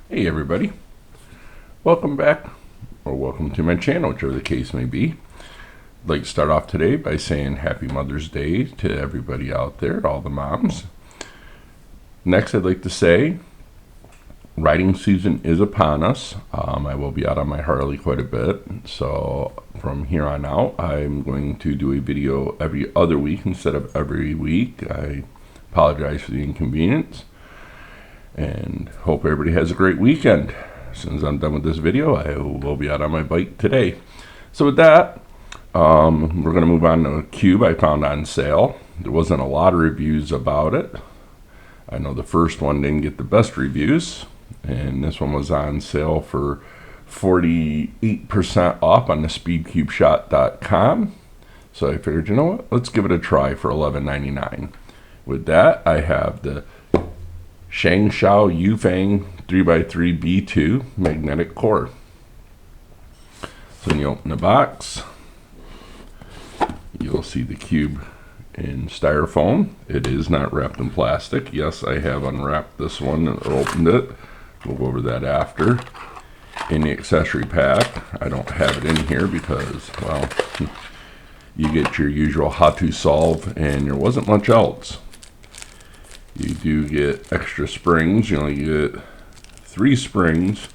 Hey everybody, welcome back, or welcome to my channel, whichever the case may be. I'd like to start off today by saying Happy Mother's Day to everybody out there, all the moms. Next, I'd like to say riding season is upon us. I will be out on my Harley quite a bit, so from here on out, I'm going to do a video every other week instead of every week. I apologize for the inconvenience, and hope everybody has a great weekend. As soon as I'm done with this video, I will be out on my bike today. So with that, we're going to move on to a cube I found on sale. There wasn't a lot of reviews about it. I know the first one didn't get the best reviews, and this one was on sale for 48% off on the speedcubeshop.com. So I figured, you know what, let's give it a try for $11.99. With that, I have the Sengso Yufang 3x3 B2 magnetic core. So when you open the box, you'll see the cube in styrofoam. It is not wrapped in plastic. Yes, I have unwrapped this one and opened it. We'll go over that after. In the accessory pack, I don't have it in here because, well, you get your usual how to solve, and there wasn't much else. You do get extra springs. You only get 3 springs,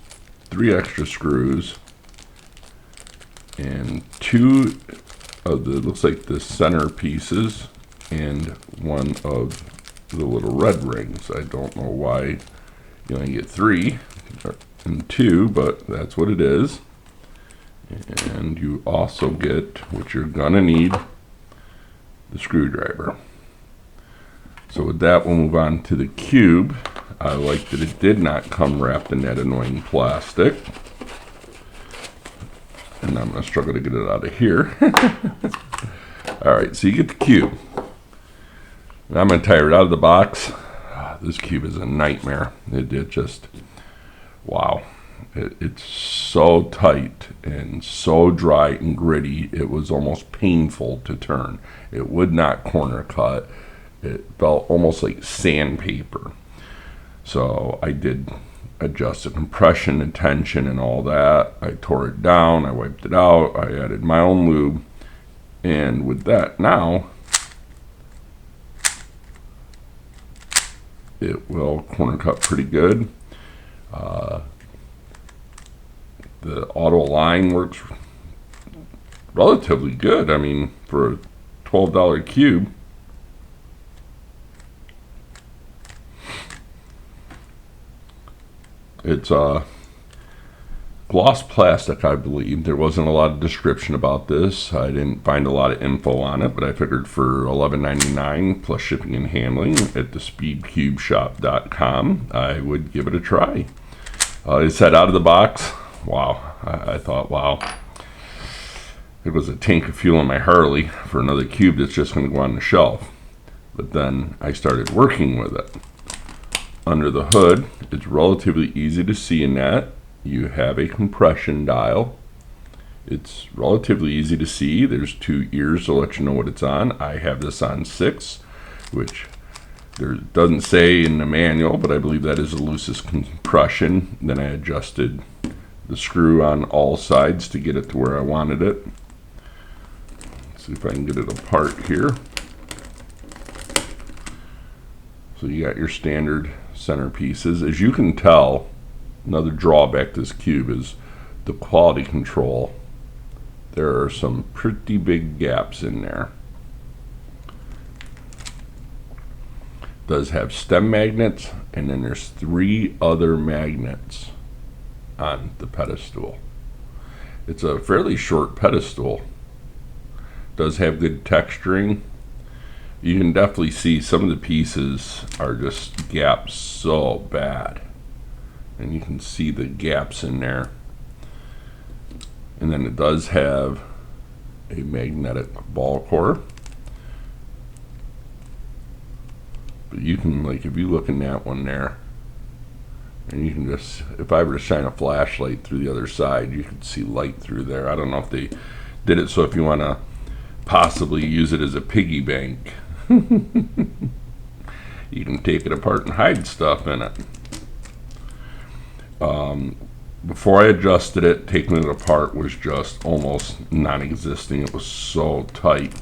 3 extra screws, and 2 of the, looks like the center pieces, and 1 of the little red rings. I don't know why you only get 3 and 2, but that's what it is. And you also get, which you're gonna need, the screwdriver. So with that, we'll move on to the cube. I like that it did not come wrapped in that annoying plastic. And I'm going to struggle to get it out of here. Alright, so you get the cube. And I'm going to tire it out of the box. This cube is a nightmare. It just, wow. It's so tight and so dry and gritty, it was almost painful to turn. It would not corner cut. It felt almost like sandpaper. So I did adjust the compression and tension and all that. I tore it down, I wiped it out, I added my own lube, and with that now, it will corner cut pretty good. The auto align works relatively good. I mean, for a $12 cube, it's gloss plastic, I believe. There wasn't a lot of description about this. I didn't find a lot of info on it, but I figured for $11.99 plus shipping and handling at the speedcubeshop.com, I would give it a try. It said out of the box, wow. I thought, wow. It was a tank of fuel in my Harley for another cube that's just going to go on the shelf. But then I started working with it. Under the hood, it's relatively easy to see in that. You have a compression dial. It's relatively easy to see. There's 2 ears to let you know what it's on. I have this on 6, which there doesn't say in the manual, but I believe that is the loosest compression. Then I adjusted the screw on all sides to get it to where I wanted it. Let's see if I can get it apart here. So you got your standard center pieces. As you can tell, another drawback to this cube is the quality control. There are some pretty big gaps in there. It does have stem magnets, and then there's 3 other magnets on the pedestal. It's a fairly short pedestal. It does have good texturing. You can definitely see some of the pieces are just gaps so bad. And you can see the gaps in there. And then it does have a magnetic ball core. But you can, like, if you look in that one there, and you can just, if I were to shine a flashlight through the other side, you can see light through there. I don't know if they did it so if you want to possibly use it as a piggy bank. You can take it apart and hide stuff in it. Before I adjusted it, taking it apart was just almost non-existent. It was so tight.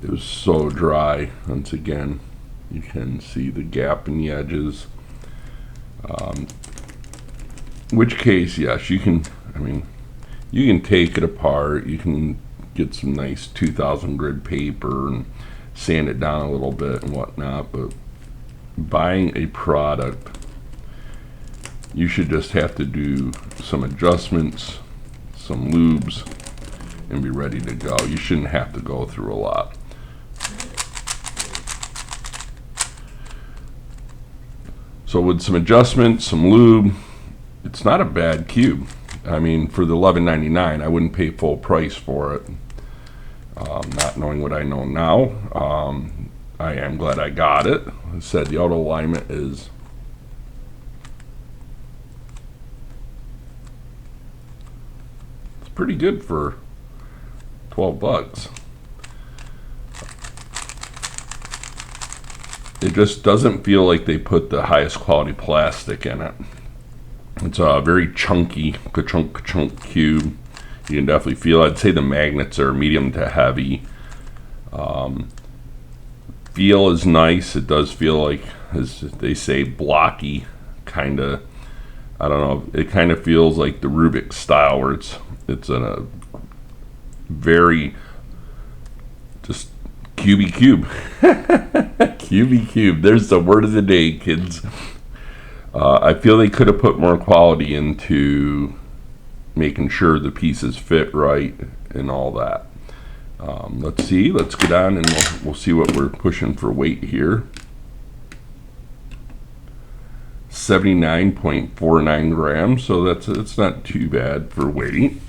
It was so dry. Once again, you can see the gap in the edges. Which case, yes, you can, you can take it apart. You can get some nice 2000 grit paper and sand it down a little bit and whatnot, but buying a product, you should just have to do some adjustments, some lubes, and be ready to go. You shouldn't have to go through a lot. So with some adjustments, some lube, it's not a bad cube. I mean, for the $11.99, I wouldn't pay full price for it. Not knowing what I know now, I am glad I got it. I said the auto alignment is pretty good for 12 bucks. It just doesn't feel like they put the highest quality plastic in it. It's a very chunky, ka-chunk cube. You can definitely feel, I'd say the magnets are medium to heavy. Feel is nice. It does feel like, as they say, blocky, kind of. I don't know. It kind of feels like the Rubik style, where it's in a very just cubey cube. Cubey cube. There's the word of the day, kids. I feel they could have put more quality into making sure the pieces fit right and all that. Let's see. Let's get on and we'll see what we're pushing for weight here. 79.49 grams, so it's not too bad for weight.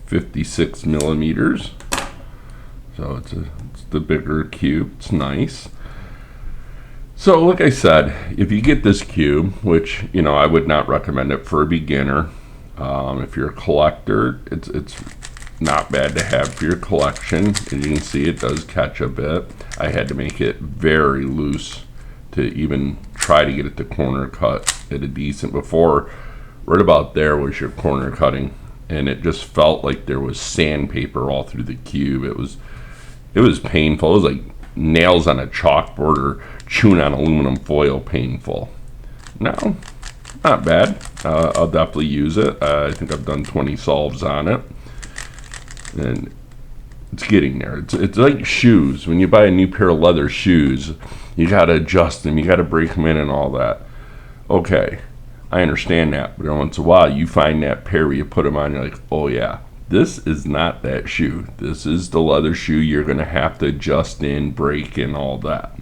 56 millimeters. So it's the bigger cube. It's nice. So like I said, if you get this cube, which I would not recommend it for a beginner. If you're a collector, it's not bad to have for your collection. As you can see, it does catch a bit. I had to make it very loose to even try to get it to corner cut at a decent. Before, right about there was your corner cutting, and it just felt like there was sandpaper all through the cube. It was painful. It was like nails on a chalkboard or chewing on aluminum foil painful. No, not bad. I'll definitely use it. I think I've done 20 solves on it. And it's getting there. It's like shoes. When you buy a new pair of leather shoes, you got to adjust them. You got to break them in and all that. Okay, I understand that. But once in a while, you find that pair where you put them on, you're like, oh yeah, this is not that shoe. This is the leather shoe. You're going to have to adjust in, break in, all that.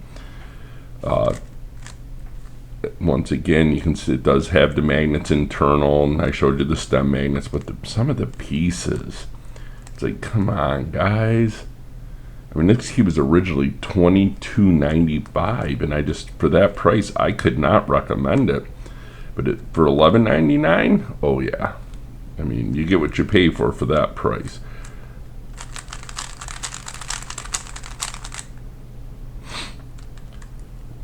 Once again, you can see it does have the magnets internal, and I showed you the stem magnets, but some of the pieces, it's like, come on, guys. I mean, this cube was originally $22.95, and for that price, I could not recommend it. But for $11.99, oh yeah. I mean, you get what you pay for that price.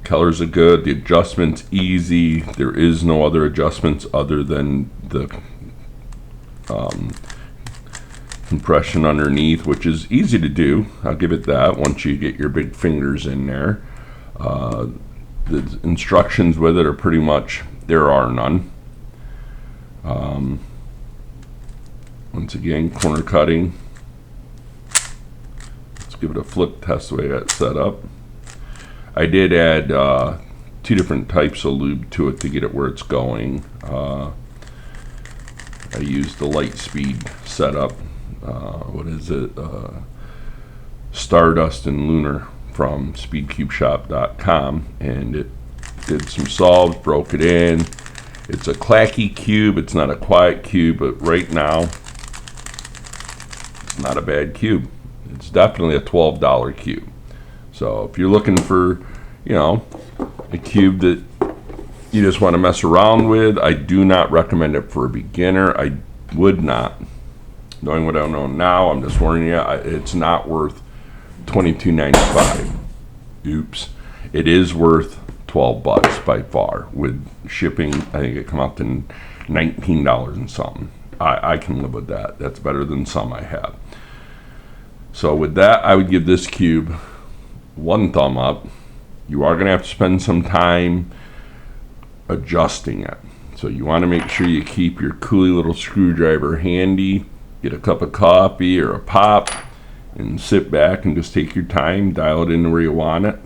Colors are good. The adjustment's easy. There is no other adjustments other than the compression underneath, which is easy to do. I'll give it that once you get your big fingers in there. The instructions with it are pretty much, there are none. Once again, corner cutting. Let's give it a flip test the way I got it set up. I did add 2 different types of lube to it to get it where it's going. I used the light speed setup. What is it? Stardust and Lunar from speedcubeshop.com, and it did some solves, broke it in. It's a clacky cube. It's not a quiet cube, but right now it's not a bad cube. It's definitely a $12 cube. So if you're looking for, a cube that you just want to mess around with, I do not recommend it for a beginner. I would not. Knowing what I know now, I'm just warning you, it's not worth $22.95. Oops. It is worth $12 by far. With shipping, I think it come out to $19 and something. I can live with that. That's better than some I have. So with that, I would give this cube 1 thumb up. You are going to have to spend some time adjusting it. So you want to make sure you keep your coolie little screwdriver handy. Get a cup of coffee or a pop and sit back and just take your time, dial it in where you want it,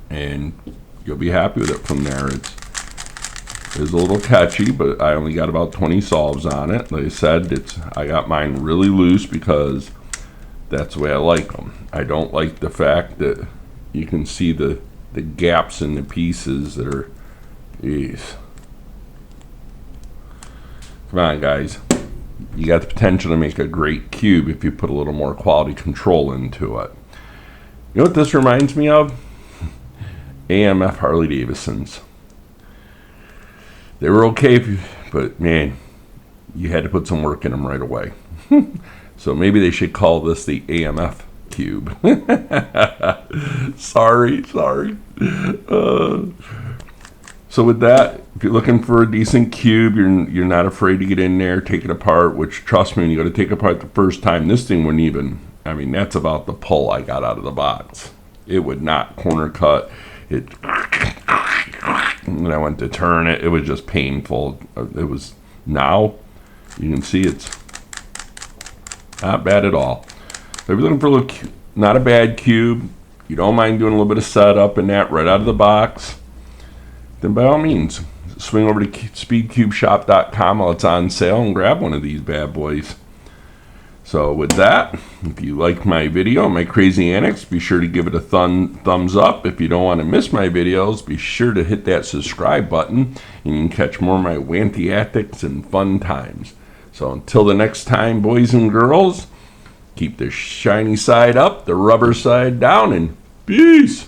and you'll be happy with it from there. It's a little catchy, but I only got about 20 solves on it. Like I said, I got mine really loose because that's the way I like them. I don't like the fact that you can see the gaps in the pieces that are, geez. Come on, guys. You got the potential to make a great cube if you put a little more quality control into it. You know what this reminds me of? AMF Harley Davidsons. They were okay, but man, you had to put some work in them right away. So maybe they should call this the AMF cube. Sorry. So with that, if you're looking for a decent cube, you're not afraid to get in there, take it apart, which, trust me, when you go to take it apart the first time, this thing wouldn't even, I mean, that's about the pull I got out of the box. It would not corner cut. When I went to turn it, it was just painful. It was, now, you can see it's not bad at all. So if you're looking for a little, not a bad cube, you don't mind doing a little bit of setup and that right out of the box, then by all means, swing over to speedcubeshop.com while it's on sale and grab one of these bad boys. So with that, if you like my video, my crazy antics, be sure to give it a thumbs up. If you don't want to miss my videos, be sure to hit that subscribe button and you can catch more of my wanty-antics and fun times. So until the next time, boys and girls, keep the shiny side up, the rubber side down, and peace.